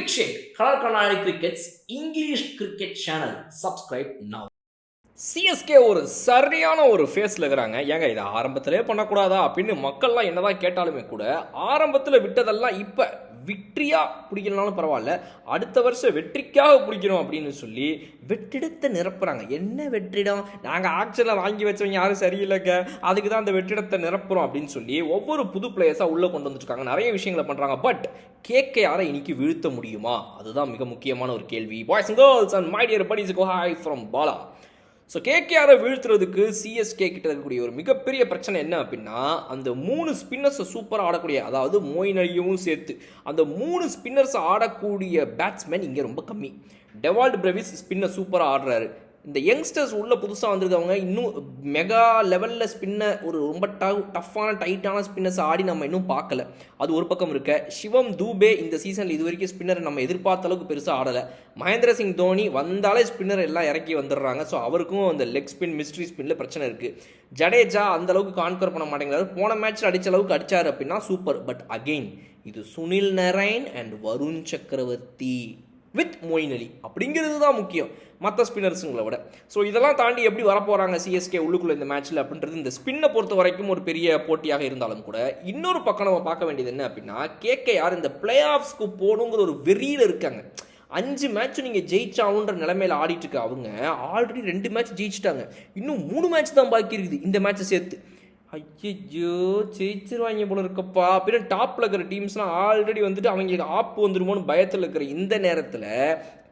Quick Shake, Color Kanari Cricket's English cricket channel. Subscribe now. CSK ஒரு சரியான ஒரு ஃபேஸில் இருக்கிறாங்க. ஏங்க இதை ஆரம்பத்திலே பண்ணக்கூடாதா அப்படின்னு மக்கள்லாம் என்னதான் கேட்டாலுமே கூட ஆரம்பத்தில் விட்டதெல்லாம் இப்போ விக்ட்ரியாக பிடிக்கலனாலும் பரவாயில்ல, அடுத்த வருஷம் வெற்றிக்காக பிடிக்கணும் அப்படின்னு சொல்லி வெற்றிடத்தை நிரப்புறாங்க. என்ன வெற்றிடம்? நாங்கள் ஆக்ஷனில் வாங்கி வச்சவங்க யாரும் சரியில்லைங்க, அதுக்கு தான் அந்த வெற்றிடத்தை நிரப்புறோம் அப்படின்னு சொல்லி ஒவ்வொரு புது பிளேயர்ஸாக உள்ளே கொண்டு வந்துருக்காங்க. நிறைய விஷயங்களை பண்ணுறாங்க. பட் கேகேஆரை இன்னைக்கு வீழ்த்த முடியுமா? அதுதான் மிக முக்கியமான ஒரு கேள்வி. Boys and girls and my dear buddies, go hi from Bala. So கேகேஆரை வீழ்த்துறதுக்கு சிஎஸ்கே கிட்ட இருக்கக்கூடிய ஒரு மிகப்பெரிய பிரச்சனை என்ன அப்படின்னா, அந்த 3 ஸ்பின்னர்ஸை சூப்பராக ஆடக்கூடிய, அதாவது மொயின் அலியும் சேர்த்து அந்த 3 ஸ்பின்னர்ஸ் ஆடக்கூடிய பேட்ஸ்மேன் இங்கே ரொம்ப கம்மி. டெவால்ட் பிரவிஸ் ஸ்பின்னர் சூப்பராக ஆடுறாரு. இந்த யங்ஸ்டர்ஸ் உள்ள புதுசாக வந்திருக்கவங்க இன்னும் மெகா லெவலில் ஸ்பின்னை ஒரு ரொம்ப டஃப்பான டைட்டான ஸ்பின்னர்ஸ் ஆடி நம்ம இன்னும் பார்க்கல. அது ஒரு பக்கம் இருக்க, சிவம் தூபே இந்த சீசனில் இது வரைக்கும் ஸ்பின்னர் நம்ம எதிர்பார்த்த அளவுக்கு பெருசாக ஆடலை. மகேந்திர சிங் தோனி வந்தாலே ஸ்பின்னர் எல்லாம் இறக்கி வந்துடுறாங்க. ஸோ அவருக்கும் அந்த லெக் ஸ்பின் மிஸ்ட்ரி ஸ்பின்னில் பிரச்சனை இருக்குது. ஜடேஜா அந்த அளவுக்கு கான்கர் பண்ண மாட்டேங்கிறாரு. போன மேட்ச்சில் அடித்த அளவுக்கு அடித்தார் அப்படின்னா சூப்பர். பட் அகெயின் இது சுனில் நரைன் அண்ட் வருண் சக்கரவர்த்தி வித் மொயின் அலி அப்படிங்கிறது தான் முக்கியம் மற்ற ஸ்பின்னர்ஸுங்களை விட. ஸோ இதெல்லாம் தாண்டி எப்படி வரப்போகிறாங்க சிஎஸ்கே உள்ளுக்குள்ளே இந்த மேட்ச்சில் அப்படின்றது இந்த ஸ்பின்னை பொறுத்த வரைக்கும் ஒரு பெரிய போட்டியாக இருந்தாலும் கூட, இன்னொரு பக்கம் நம்ம பார்க்க வேண்டியது என்ன அப்படின்னா, கேகேஆர் இந்த பிளே ஆஃப்ஸ்க்கு போகணுங்கிற ஒரு வெறியில் இருக்காங்க. 5 மேட்ச் நீங்கள் ஜெயிச்சாவுன்ற நிலைமையில் ஆடிட்டு இருக்க அவங்க ஆல்ரெடி 2 மேட்ச் ஜெயிச்சிட்டாங்க. இன்னும் 3 மேட்ச் தான் பாக்கி இருக்குது இந்த மேட்ச்சை சேர்த்து. ஐயோ ஜெயிச்சிருவாங்க போல இருக்கப்பா அப்படின்னு டாப்பில் இருக்கிற டீம்ஸ்லாம் ஆல்ரெடி வந்துட்டு அவங்களுக்கு ஆப்பு வந்துருமோன்னு பயத்தில் இருக்கிற இந்த நேரத்தில்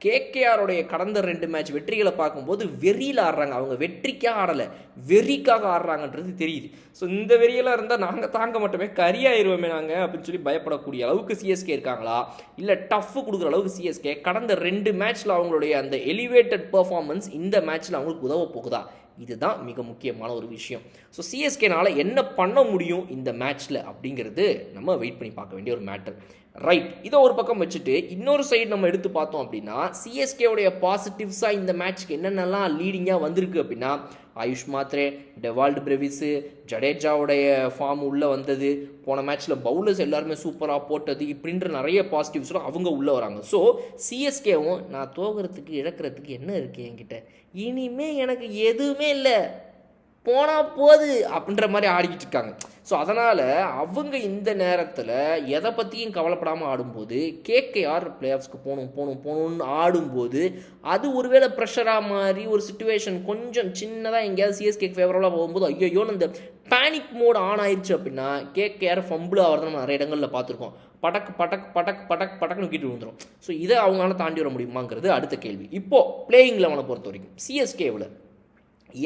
கேகேஆருடைய கடந்த 2 மேட்ச் வெற்றிகளை பார்க்கும்போது வெறியில் ஆடுறாங்க. அவங்க வெற்றிக்காக ஆடலை, வெறிக்காக ஆடுறாங்கன்றது தெரியுது. ஸோ இந்த வெறியெல்லாம் இருந்தால் நாங்கள் தாங்க மாட்டோமே, கரியாயிருவோமே நாங்கள் அப்படின்னு சொல்லி பயப்படக்கூடிய அளவுக்கு சிஎஸ்கே இருக்காங்களா, இல்லை டஃப் கொடுக்குற அளவுக்கு சிஎஸ்கே கடந்த 2 மேட்ச்சில் அவங்களுடைய அந்த எலிவேட்டட் பர்ஃபார்மன்ஸ் இந்த மேட்ச்சில் அவங்களுக்கு உதவ போகுதா? இதுதான் மிக முக்கியமான ஒரு விஷயம். ஸோ சிஎஸ்கேனால என்ன பண்ண முடியும் இந்த மேட்ச்சில் அப்படிங்கிறது நம்ம வெயிட் பண்ணி பார்க்க வேண்டிய ஒரு மேட்டர். ரைட், இதை ஒரு பக்கம் வச்சுட்டு இன்னொரு சைடு நம்ம எடுத்து பார்த்தோம் அப்படின்னா, சிஎஸ்கேவுடைய பாசிட்டிவ்ஸாக இந்த மேட்ச்க்கு என்னென்னலாம் லீடிங்காக வந்திருக்கு அப்படின்னா, ஆயுஷ் மாத்ரே, டெவால்ட் பிரவிஸு, ஜடேஜாவுடைய ஃபார்ம் உள்ளே வந்தது, போன மேட்ச்சில் பவுலர்ஸ் எல்லாருமே சூப்பராக போட்டது, இப்படின்ற நிறைய பாசிட்டிவ்ஸோட அவங்க உள்ளே வராங்க. ஸோ சிஎஸ்கேவும் நான் தோகிறதுக்கு இழக்கிறதுக்கு என்ன இருக்குது என்கிட்ட, இனிமே எனக்கு எதுவுமே இல்லை, போனால் போது அப்படின்ற மாதிரி ஆடிக்கிட்டு இருக்காங்க. ஸோ அதனால் அவங்க இந்த நேரத்தில் எதை பற்றியும் கவலைப்படாமல் ஆடும்போது, கேகேஆர் பிளே ஆஃப்ஸ்க்கு போகணும்னு ஆடும்போது அது ஒருவேளை ப்ரெஷராக மாதிரி ஒரு சுச்சுவேஷன் கொஞ்சம் சின்னதாக எங்கேயாவது சிஎஸ்கே ஃபேவரபுளாக போகும்போது ஐயோன்னு இந்த பேனிக் மோட் ஆன் ஆயிடுச்சு அப்படின்னா கேகேஆர் ஃபம்பிள் ஆகிறத நம்ம நிறைய இடங்களில் பார்த்துருக்கோம். படக்குன்னு கீட்டு விழுந்துடும். ஸோ இதை அவங்களால தாண்டி வர முடியுமாங்கிறது அடுத்த கேள்வி. இப்போது பிளேயிங் லெவனை பொறுத்த வரைக்கும் சிஎஸ்கேவில்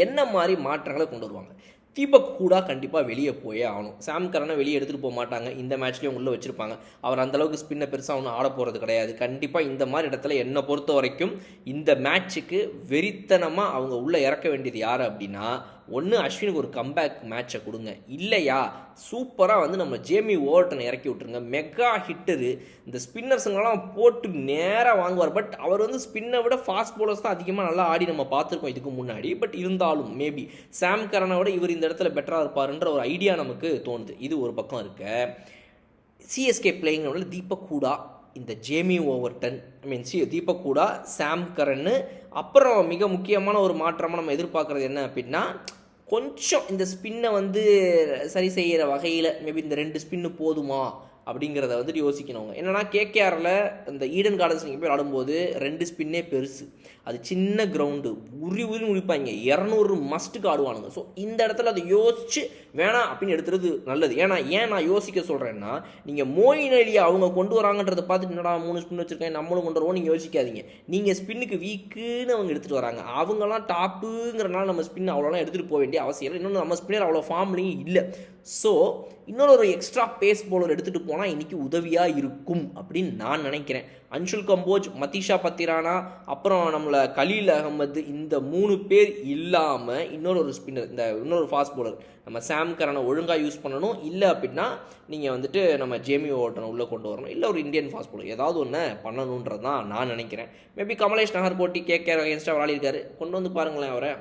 என்ன மாதிரி மாற்றங்களை கொண்டு வருவாங்க? தீபக் ஹூடா கண்டிப்பாக வெளியே போயே ஆகணும். சாம் கரனை வெளியே எடுத்துகிட்டு போக மாட்டாங்க, இந்த மேட்ச்லேயும் உள்ளே வச்சுருப்பாங்க. அவர் அந்தளவுக்கு ஸ்பின்னை பெருசாக ஒன்றும் ஆட போகிறது கிடையாது. கண்டிப்பாக இந்த மாதிரி இடத்துல என்னை பொறுத்த வரைக்கும் இந்த மேட்ச்சுக்கு வெறித்தனமாக அவங்க உள்ளே இறக்க வேண்டியது யார் அப்படின்னா, ஒன்று அஸ்வினுக்கு ஒரு கம்பேக் மேட்சை கொடுங்க, இல்லையா சூப்பராக வந்து நம்ம ஜேமி ஓவர்டனை இறக்கி விட்டுருங்க. மெகா ஹிட்டரு, இந்த ஸ்பின்னர்ஸுங்கெல்லாம் போட்டு நேராக வாங்குவார். பட் அவர் வந்து ஸ்பின்னை விட ஃபாஸ்ட் பவுலர்ஸ் தான் அதிகமாக நல்லா ஆடி நம்ம பார்த்துருக்கோம் இதுக்கு முன்னாடி. பட் இருந்தாலும் மேபி சாம் கரனை விட இவர் இந்த இடத்துல பெட்டராக இருப்பாருன்ற ஒரு ஐடியா நமக்கு தோணுது. இது ஒரு பக்கம் இருக்க, சிஎஸ்கே பிளேயிங் தீபக் ஹூடா, இந்த ஜேமி ஓவர்டன், தீபக் ஹூடா, சாம் கரன். அப்புறம் மிக முக்கியமான ஒரு மாற்றமாக நம்ம எதிர்பார்க்குறது என்ன அப்படின்னா, கொஞ்சம் இந்த ஸ்பின்னை வந்து சரி செய்கிற வகையில் மேபி இந்த 2 ஸ்பின்னு போதுமா அப்படிங்கிறத வந்துட்டு யோசிக்கணும். என்னென்னா கேகேஆரில் இந்த ஈடன் கார்டன்ஸ் நீங்கள் போய் ஆடும்போது 2 ஸ்பின்னே பெருசு, அது சின்ன கிரவுண்டு, உரி முடிப்பாங்க, 200 மஸ்ட்டுக்கு ஆடுவானுங்க. ஸோ இந்த இடத்துல அதை யோசிச்சு வேணாம் அப்படின்னு எடுத்துறது நல்லது. ஏன் நான் யோசிக்க சொல்கிறேன்னா, நீங்கள் மொயின் அலியை அவங்க கொண்டு வராங்கன்றதை பார்த்துட்டு என்னடா 3 ஸ்பின் வச்சுருக்கேன் நம்மளும் கொண்டு வருவோம் நீங்கள் யோசிக்காதீங்க. நீங்கள் ஸ்பின்னுக்கு வீக்குன்னு அவங்க எடுத்துகிட்டு வராங்க, அவங்களாம் டாப்புங்கிறனால நம்ம ஸ்பின் அவ்வளோலாம் எடுத்துகிட்டு போக வேண்டிய அவசியம் இல்லை. இன்னொன்று நம்ம ஸ்பின்னர் அவ்வளோ ஃபார்ம்லேயும் இல்லை. ஸோ இன்னொரு எக்ஸ்ட்ரா பேஸ் பவுலர் எடுத்துகிட்டு போனால் இன்றைக்கி உதவியாக இருக்கும் அப்படின்னு நான் நினைக்கிறேன். அன்ஷுல் கம்போஜ், மதீஷா பத்திரானா, அப்புறம் நம்மளை கலீல் அகமது, இந்த 3 பேர் இல்லாமல் இன்னொரு ஸ்பின்னர், இந்த இன்னொரு ஃபாஸ்ட் பவுலர் நம்ம சாம் கரனை ஒழுங்காக யூஸ் பண்ணணும். இல்லை அப்படின்னா நீங்கள் வந்துட்டு நம்ம ஜேமி ஓவர்டனை உள்ளே கொண்டு வரணும், இல்லை ஒரு இந்தியன் ஃபாஸ்ட் பவுலர் ஏதாவது ஒன்று பண்ணணுன்றது தான் நான் நினைக்கிறேன். மேபி கமலேஷ் நகர்கோட்டி கேகேஆர் அகேன்ஸ்டாக விளையாடிருக்காரு, கொண்டு வந்து பாருங்களேன். அவரை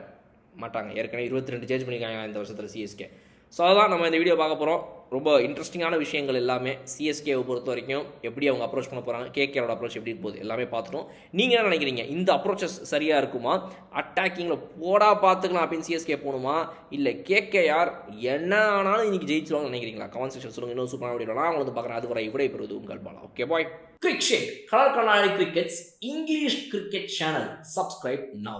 மாட்டாங்க, ஏற்கனவே 22 சேஞ்ச் பண்ணியிருக்காங்க இந்த வருஷத்தில் சிஎஸ்கே. ஸோ அதான் நம்ம இந்த வீடியோ பார்க்க போகிறோம். ரொம்ப இன்ட்ரெஸ்டிங்கான விஷயங்கள் எல்லாமே சிஎஸ்கேவை பொறுத்த வரைக்கும் எப்படி அவங்க அப்ரோச் பண்ண போகிறாங்க, கேகேரோட அப்ரோச் எப்படி போகுது எல்லாமே பார்த்துட்டோம். நீங்கள் என்ன நினைக்கிறீங்க? இந்த அப்ரோச்சஸ் சரியாக இருக்குமா? அட்டாக்கிங்கில் போடா பார்த்துக்கலாம் அப்படின்னு சிஎஸ்கே போகணுமா, இல்லை கேகேஆர் என்ன ஆனாலும் இன்னைக்கு ஜெயிச்சிருவாங்கன்னு நினைக்கிறீங்களா? கமெண்ட் செக்ஷன் சொல்லுங்கள். இன்னும் சூப்பரான வீடியோ நான் உங்களுக்கு பார்க்குறேன். அது வரை விடை பெறுவது உங்கள் Bala. Okay bye. Quick Shake, Color Kanali Cricket's English cricket channel. Subscribe now.